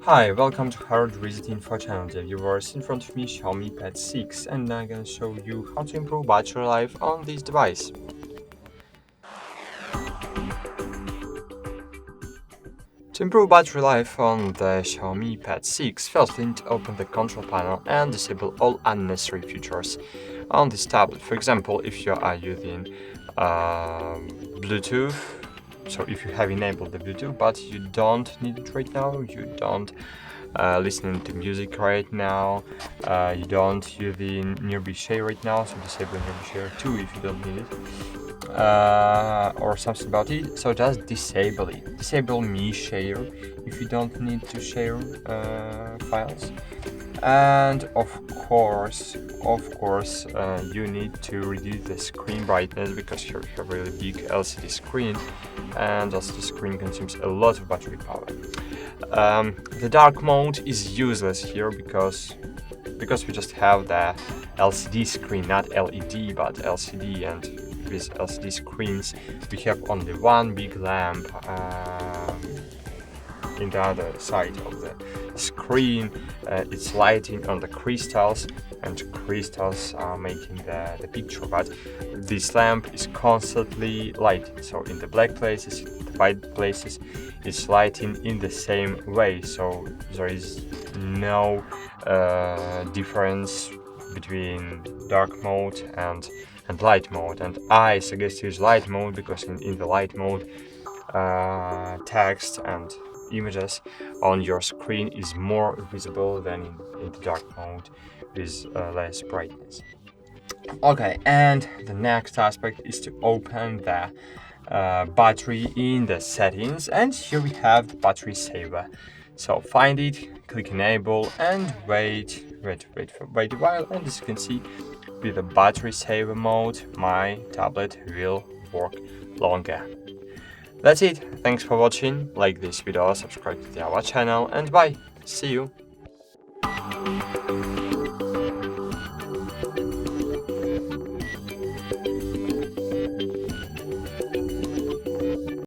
Hi, welcome to HardReset.Info channel, dear viewers. In front of me Xiaomi Pad 6 and I'm gonna show you how to improve battery life on this device. To improve battery life on the Xiaomi Pad 6, first we need to open the control panel and disable all unnecessary features on this tablet. For example, if you are using Bluetooth, so if you have enabled the Bluetooth but you don't need it right now, you don't listening to music right now, you don't use the nearby share right now, so disable nearby share too if you don't need it, or something about it. So just disable it. Disable me share if you don't need to share files. And of course, you need to reduce the screen brightness because you have a really big LCD screen, and also the screen consumes a lot of battery power. The dark mode is useless here because we just have the LCD screen, not LED but LCD, and with LCD screens we have only one big lamp in the other side of the screen. It's lighting on the crystals, and crystals are making the picture, but this lamp is constantly lighting, so in the black places, the white places, it's lighting in the same way, so there is no difference between dark mode and light mode. And I suggest use light mode because in the light mode text and images on your screen is more visible than in the dark mode with less brightness. Okay, and the next aspect is to open the battery in the settings, and here we have the battery saver. So find it, click enable, and wait a while, and as you can see, with the battery saver mode my tablet will work longer. That's it. Thanks for watching. Like this video, subscribe to our channel, and bye. See you.